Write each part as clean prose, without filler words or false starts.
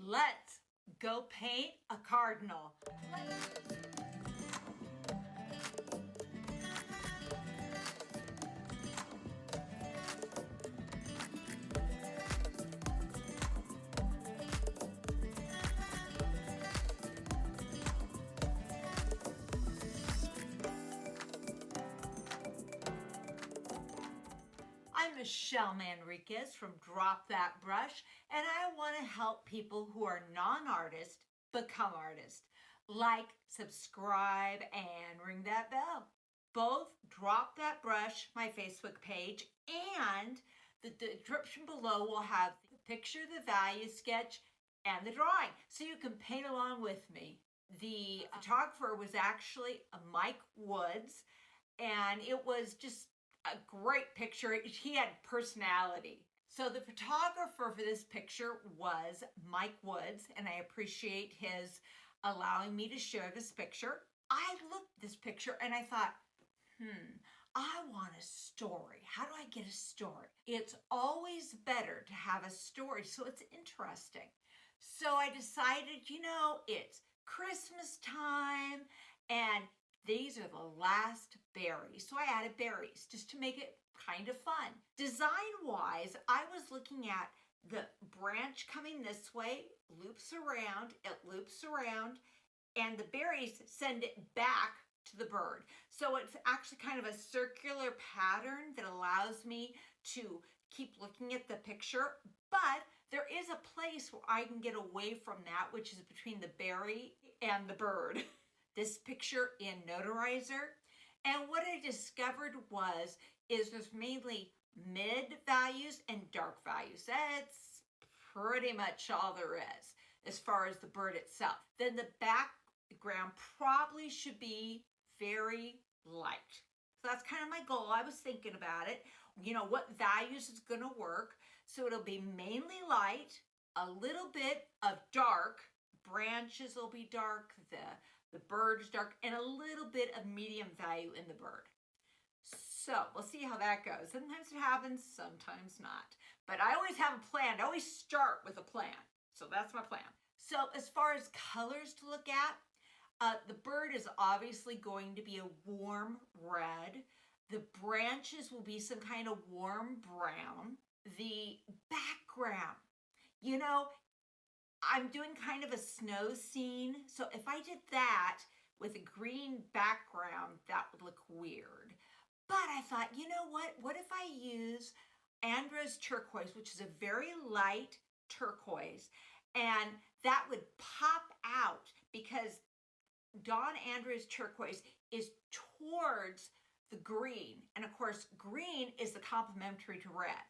Let's go paint a cardinal. I'm Michelle Manriquez from Drop That Brush, and I want to help people who are non-artists become artists. Like, subscribe, and ring that bell. Both Drop That Brush, my Facebook page, and the description below will have the picture, the value sketch, and the drawing, so you can paint along with me. The photographer was actually Mike Woods, and it was just a great picture. He had personality. So the photographer for this picture was Mike Woods, and I appreciate his allowing me to share this picture. I looked at this picture and I thought, I want a story. How do I get a story? It's always better to have a story so it's interesting. So I decided, it's Christmas time and these are the last berries. So I added berries just to make it kind of fun. Design-wise, I was looking at the branch coming this way, loops around, it loops around, and the berries send it back to the bird. So it's actually kind of a circular pattern that allows me to keep looking at the picture, but there is a place where I can get away from that, which is between the berry and the bird. This picture in Notanizer, and what I discovered is there's mainly mid values and dark values. That's pretty much all there is as far as the bird itself. Then the background probably should be very light. So that's kind of my goal. I was thinking about it, what values is going to work. So it'll be mainly light, a little bit of dark, branches will be dark, the bird is dark, and a little bit of medium value in the bird. So we'll see how that goes. Sometimes it happens, sometimes not. But I always have a plan. I always start with a plan. So that's my plan. So as far as colors to look at, the bird is obviously going to be a warm red. The branches will be some kind of warm brown. The background, I'm doing kind of a snow scene. So if I did that with a green background, that would look weird. But I thought, what if I use Andre's Turquoise, which is a very light turquoise, and that would pop out because Don Andre's Turquoise is towards the green. And of course, green is the complementary to red.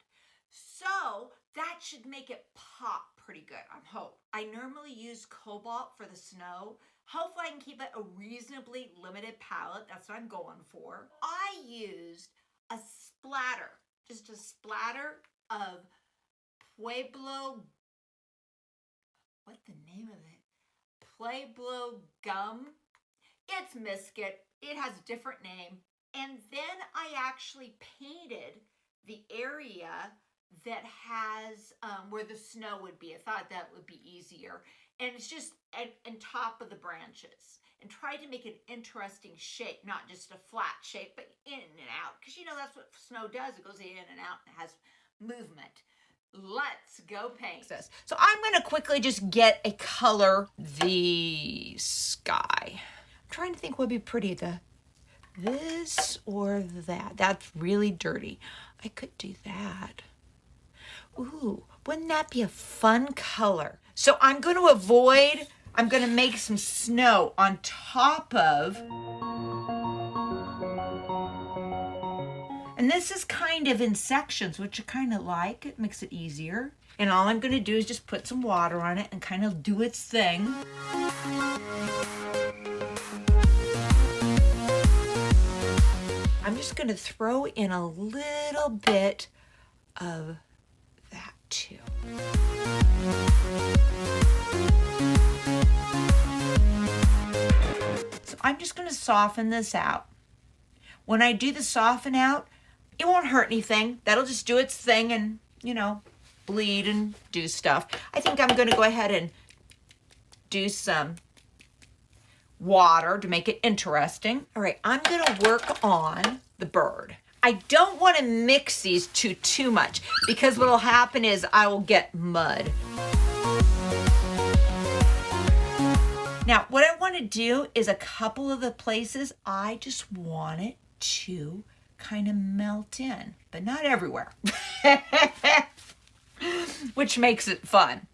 So that should make it pop pretty good, I hope. I normally use Cobalt for the snow. Hopefully I can keep it a reasonably limited palette. That's what I'm going for. I used a splatter, just a splatter of Pueblo, what's the name of it? Pueblo gum. It's Misket. It has a different name. And then I actually painted the area that has where the snow would be. I thought that would be easier. And it's just on top of the branches. And try to make an interesting shape, not just a flat shape, but in and out. Because that's what snow does. It goes in and out and has movement. Let's go paint. So I'm going to quickly just get a color, the sky. I'm trying to think what would be pretty, this or that. That's really dirty. I could do that. Ooh, wouldn't that be a fun color? So I'm going to make some snow on top of, and this is kind of in sections, which I kind of like. It makes it easier. And all I'm going to do is just put some water on it and kind of do its thing. I'm just going to throw in a little bit of that too. So I'm just going to soften this out. When I do the soften out, it won't hurt anything. That'll just do its thing and, bleed and do stuff. I think I'm going to go ahead and do some water to make it interesting. All right, I'm gonna work on the bird. I don't want to mix these too much because what'll happen is I will get mud. Now, what I want to do is a couple of the places I just want it to kind of melt in, but not everywhere, which makes it fun.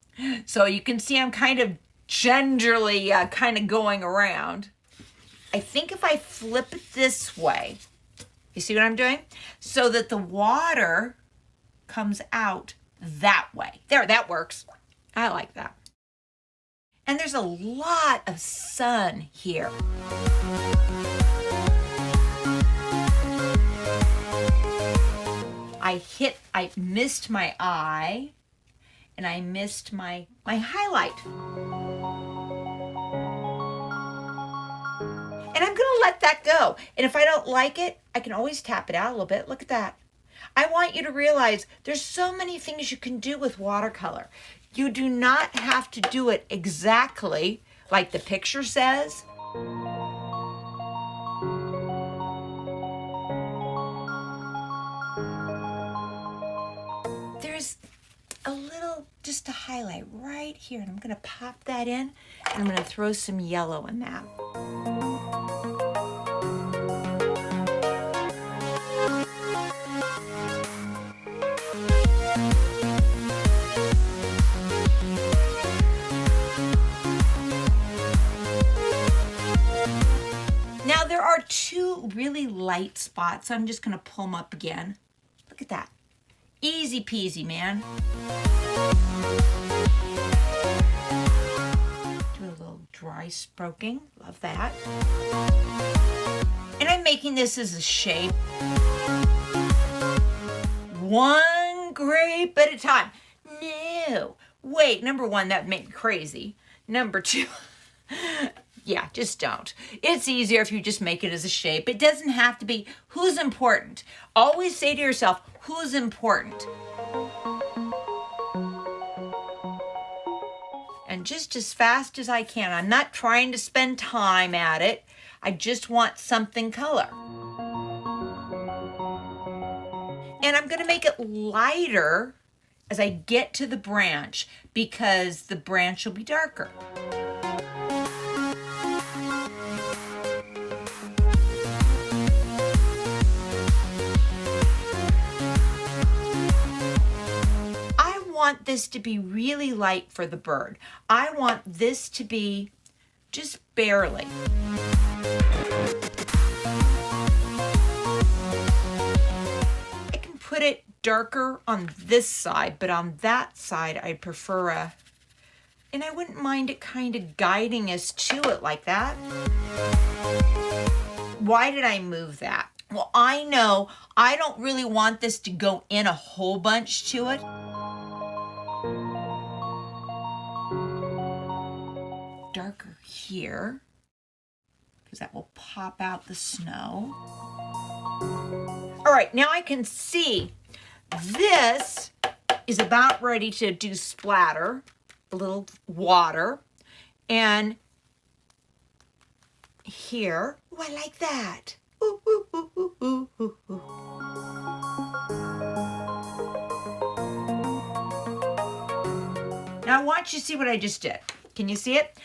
So you can see I'm kind of gingerly kind of going around. I think if I flip it this way, you see what I'm doing? So that the water comes out that way. There, that works. I like that. And there's a lot of sun here. I missed my eye, and I missed my highlight. And I'm gonna let that go. And if I don't like it, I can always tap it out a little bit. Look at that. I want you to realize there's so many things you can do with watercolor. You do not have to do it exactly like the picture says. There's a little, just a highlight right here, and I'm gonna pop that in, and I'm gonna throw some yellow in that. Now there are two really light spots, so I'm just gonna pull them up again. Look at that. Easy peasy, man. Do a little dry stroking, love that. And I'm making this as a shape. One grape at a time. No, wait, number one, that'd make me crazy. Number two, yeah, just don't. It's easier if you just make it as a shape. It doesn't have to be who's important. Always say to yourself, who's important? And just as fast as I can. I'm not trying to spend time at it. I just want something color. And I'm gonna make it lighter as I get to the branch because the branch will be darker. I want this to be really light for the bird. I want this to be just barely. I can put it darker on this side, but on that side I prefer a, and I wouldn't mind it kind of guiding us to it like that. Why did I move that? Well, I know I don't really want this to go in a whole bunch to it. Darker here, because that will pop out the snow. All right, now I can see this is about ready to do splatter, a little water, and here, oh, I like that. Ooh, ooh, ooh, ooh, ooh, ooh, ooh. Now I want you to see what I just did. Can you see it?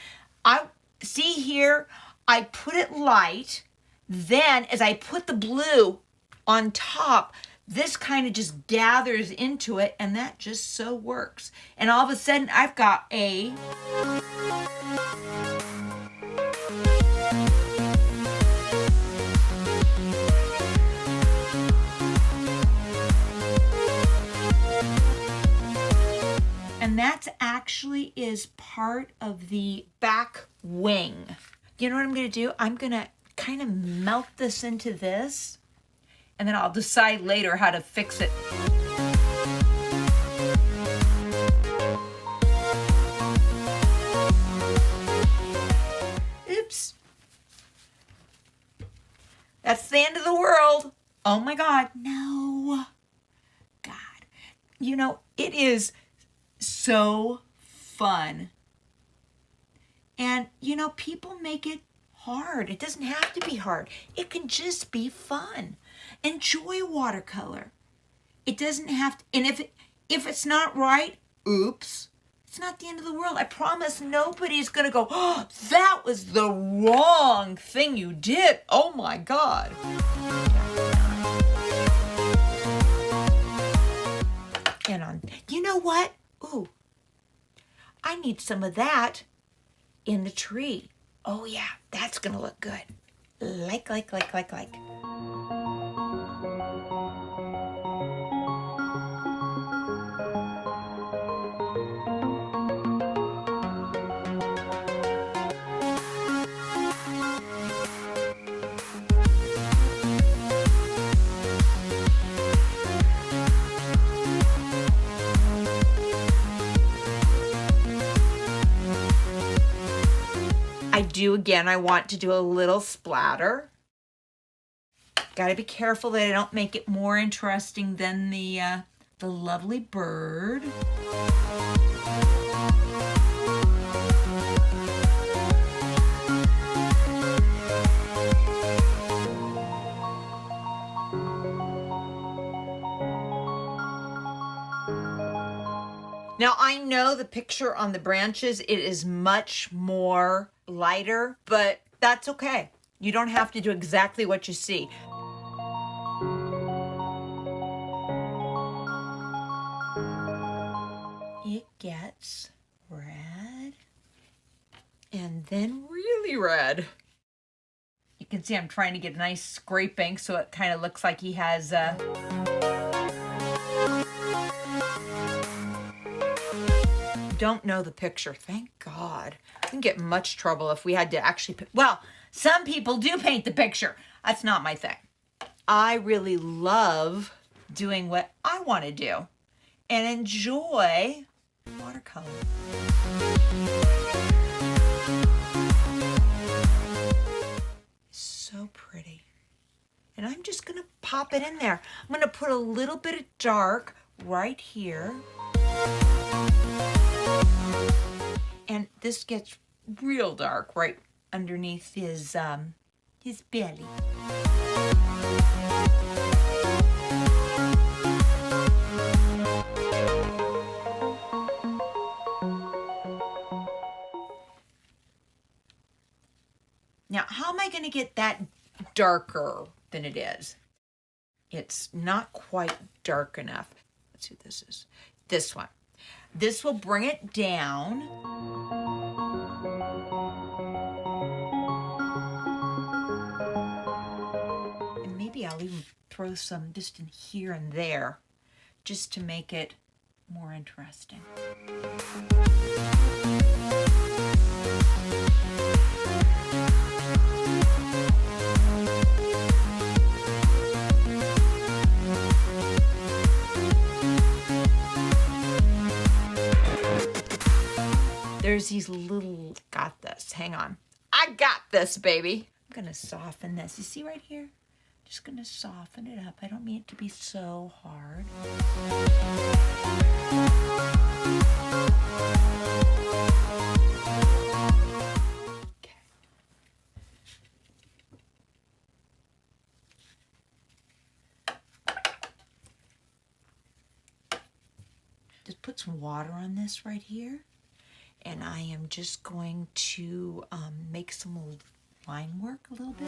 I see here, I put it light. Then as I put the blue on top, this kind of just gathers into it, and that just so works. And all of a sudden I've got a and that actually is part of the back wing. You know what I'm gonna do? I'm gonna kind of melt this into this, and then I'll decide later how to fix it. Oops. That's the end of the world. Oh my God, no. God, you know, it is so fun And, you know, people make it hard. It doesn't have to be hard. It can just be fun. Enjoy watercolor. It doesn't have to, and if it's not right, oops. It's not the end of the world. I promise nobody's going to go, oh, that was the wrong thing you did. Oh my God. And on, you know what? Ooh, I need some of that in the tree. Oh yeah, that's gonna look good. Like. I want to do a little splatter. Got to be careful that I don't make it more interesting than the lovely bird. Now I know the picture on the branches, it is much more lighter, but that's okay. You don't have to do exactly what you see. It gets red and then really red. You can see I'm trying to get a nice scraping so it kind of looks like he has don't know the picture. Thank God. We can get much trouble if we had to actually well, some people do paint the picture. That's not my thing. I really love doing what I want to do and enjoy watercolor. So pretty. And I'm just going to pop it in there. I'm going to put a little bit of dark right here. And this gets real dark right underneath his belly. Now, how am I going to get that darker than it is? It's not quite dark enough. Let's see what this is. This one. This will bring it down. And maybe I'll even throw some just in here and there, just to make it more interesting. There's these little, got this, hang on. I got this, baby. I'm gonna soften this. You see right here? Just gonna soften it up. I don't mean it to be so hard. Okay. Just put some water on this right here. And I am just going to make some line work a little bit.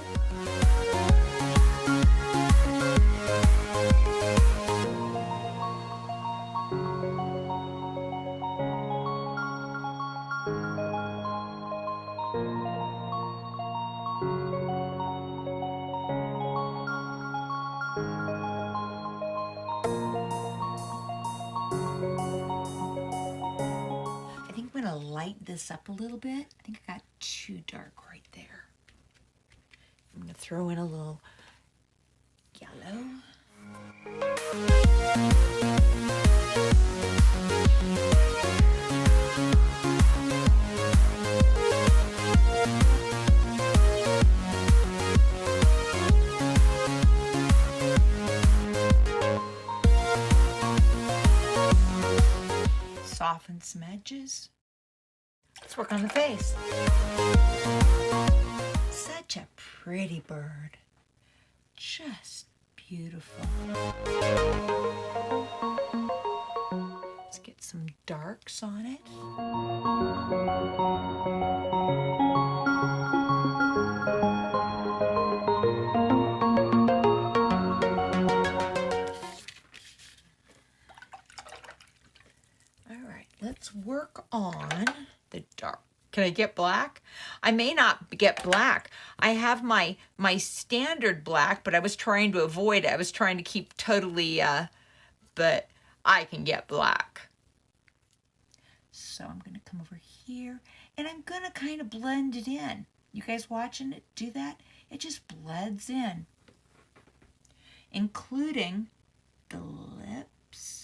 Light this up a little bit. I think I got too dark right there. I'm going to throw in a little yellow. Soften some edges. Let's let's work on the face. Such a pretty bird. Just beautiful. Let's get some darks on it. Let's work on the dark. Can I get black? I may not get black. I have my standard black, but I was trying to avoid it. I was trying to keep totally, but I can get black. So I'm going to come over here, and I'm going to kind of blend it in. You guys watching it do that? It just blends in, including the lips.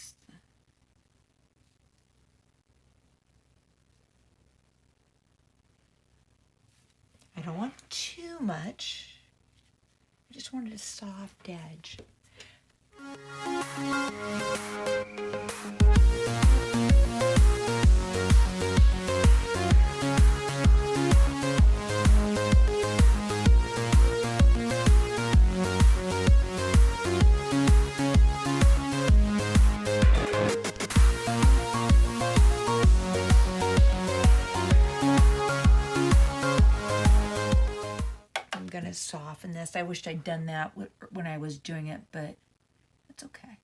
I don't want too much. I just wanted a soft edge. Soften this. I wished I'd done that when I was doing it, but it's okay.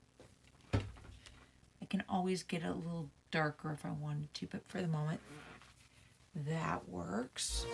I can always get a little darker if I wanted to, but for the moment, that works.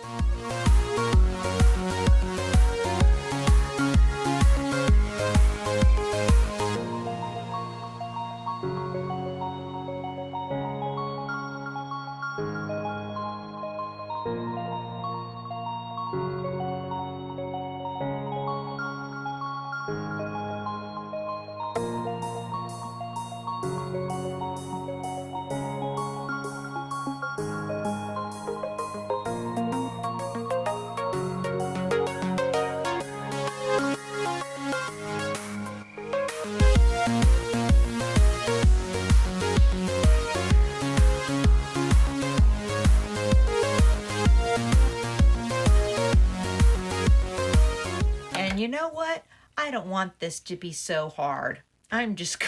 You know what? I don't want this to be so hard. I'm just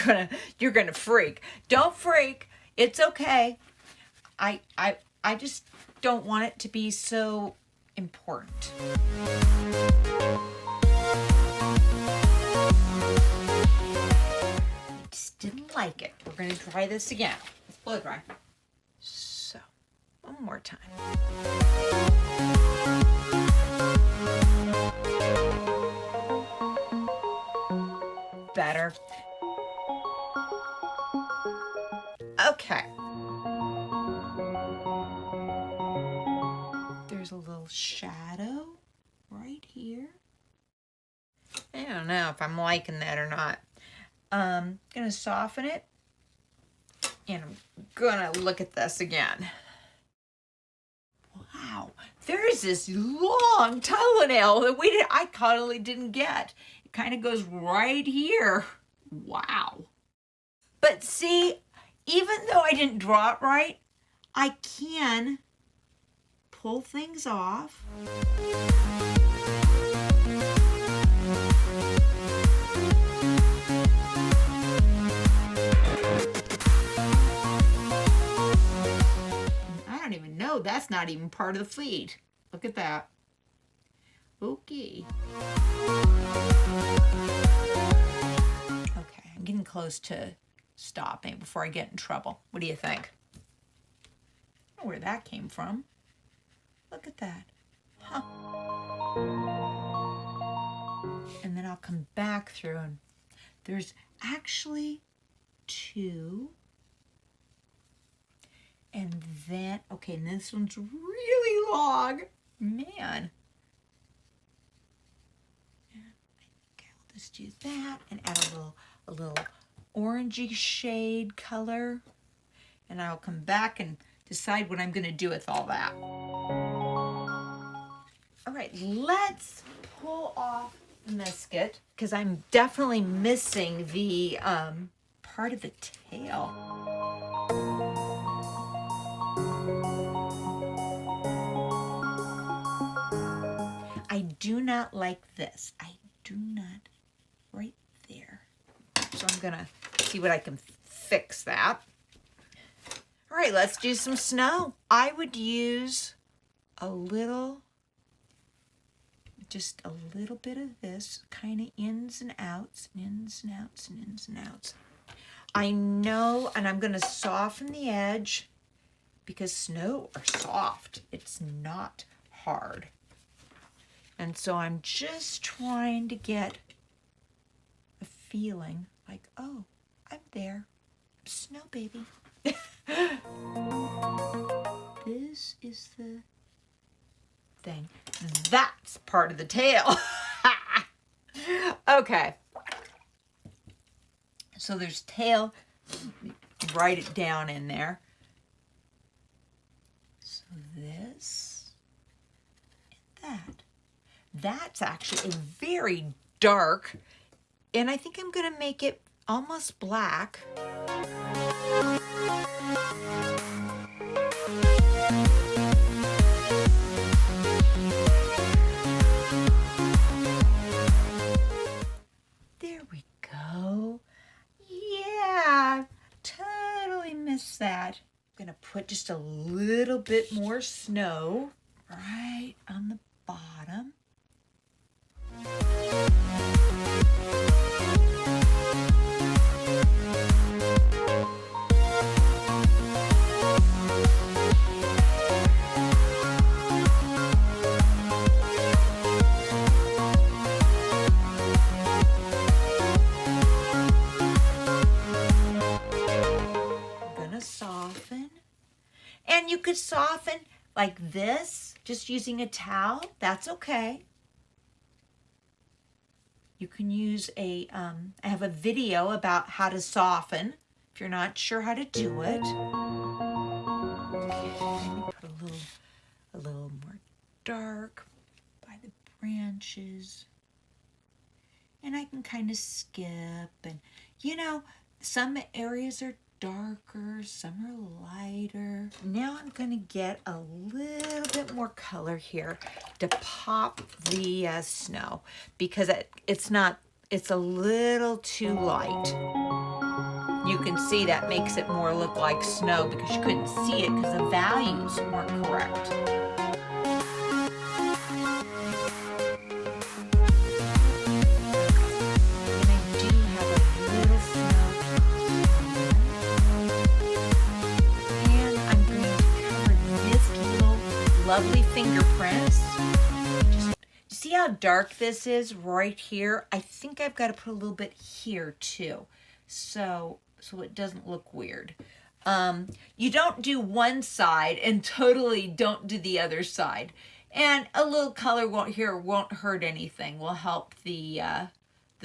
you're gonna freak. Don't freak. It's okay. I just don't want it to be so important. I just didn't like it. We're gonna try this again. Let's blow dry. So, one more time. Better. Okay. There's a little shadow right here. I don't know if I'm liking that or not. Gonna soften it, and I'm gonna look at this again. Wow, there's this long toenail that I totally didn't get. Kind of goes right here. Wow. But see, even though I didn't draw it right, I can pull things off. I don't even know. That's not even part of the feet. Look at that. Okay. Okay, I'm getting close to stopping before I get in trouble. What do you think? I don't know where that came from. Look at that. Huh. And then I'll come back through, and there's actually two. And then, okay, and this one's really long. Man. Just do that and add a little orangey shade color, and I'll come back and decide what I'm going to do with all that. All right, let's pull off the biscuit because I'm definitely missing the part of the tail. not like this. I do not. Right there. So I'm gonna see what I can fix that. All right, let's do some snow. I would use a little, just a little bit of this, kind of ins and outs, ins and outs, and ins and outs. I know, and I'm gonna soften the edge because snow are soft. It's not hard. And so I'm just trying to get a feeling like, oh, I'm there. Snow baby. This is the thing. That's part of the tail. Okay. So there's tail. Write it down in there. So this and that. That's actually a very dark, and I think I'm going to make it almost black. There we go. Yeah, totally missed that. I'm going to put just a little bit more snow right on the bottom. Soften, and you could soften like this just using a towel. That's okay. You can use a I have a video about how to soften if you're not sure how to do it. Maybe put a little more dark by the branches, and I can kind of skip, and you know, some areas are darker, some are lighter. Now I'm going to get a little bit more color here to pop the snow, because it's a little too light. You can see that makes it more look like snow because you couldn't see it because the values weren't correct. Lovely fingerprints. Just, see how dark this is right here? I think I've got to put a little bit here too, so it doesn't look weird. You don't do one side and totally don't do the other side. And a little color won't hurt anything. Will help the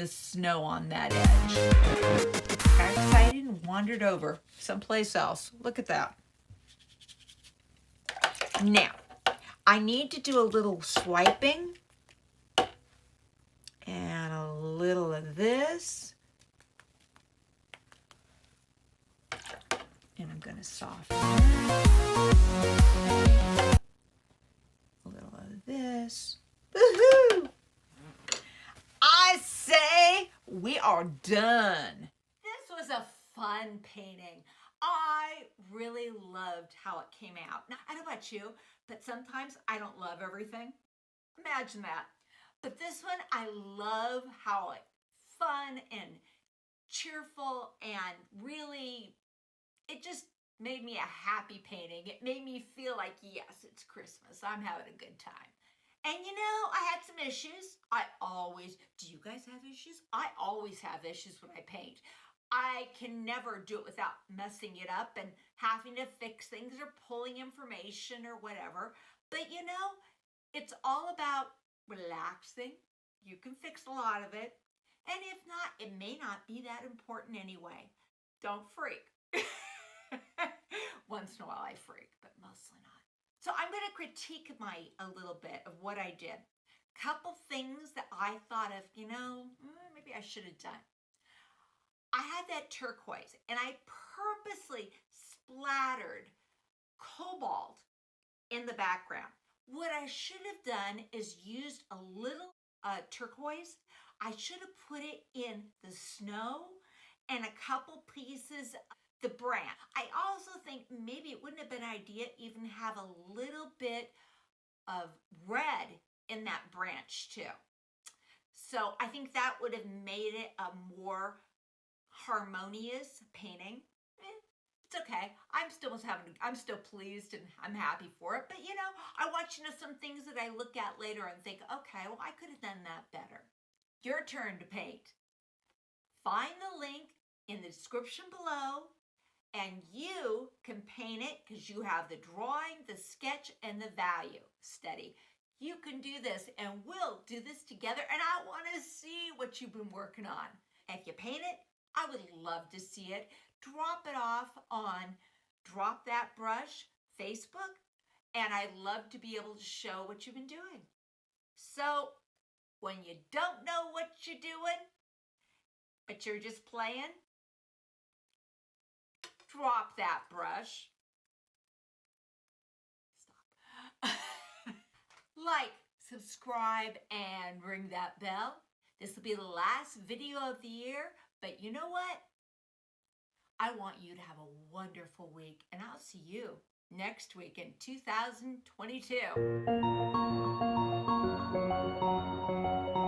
snow on that edge. Got excited and wandered over someplace else. Look at that. Now, I need to do a little swiping and a little of this. And I'm going to soften that. A little of this. Woohoo! I say we are done. This was a fun painting. I really loved how it came out. Now, I don't know about you, but sometimes I don't love everything. Imagine that. But this one, I love how it's fun and cheerful, and really, it just made me a happy painting. It made me feel like, yes, it's Christmas. I'm having a good time. And you know, I had some issues. Do you guys have issues? I always have issues when I paint. I can never do it without messing it up and having to fix things or pulling information or whatever. But you know, it's all about relaxing. You can fix a lot of it. And if not, it may not be that important anyway. Don't freak. Once in a while I freak, but mostly not. So I'm going to critique a little bit of what I did. Couple things that I thought of, you know, maybe I should have done. I had that turquoise, and I purposely splattered cobalt in the background. What I should have done is used a little turquoise. I should have put it in the snow and a couple pieces of the branch. I also think maybe it wouldn't have been an idea even have a little bit of red in that branch too. So I think that would have made it a more harmonious painting. It's okay. I'm still pleased and I'm happy for it. But you know, I want you to know some things that I look at later and think, okay, well, I could have done that better. Your turn to paint. Find the link in the description below and you can paint it because you have the drawing, the sketch, and the value study. You can do this and we'll do this together and I want to see what you've been working on. If you paint it, I would love to see it. Drop it off on Drop That Brush Facebook and I'd love to be able to show what you've been doing. So when you don't know what you're doing, but you're just playing, drop that brush. Stop. Like, subscribe, and ring that bell. This will be the last video of the year, but you know what? I want you to have a wonderful week, and I'll see you next week in 2022.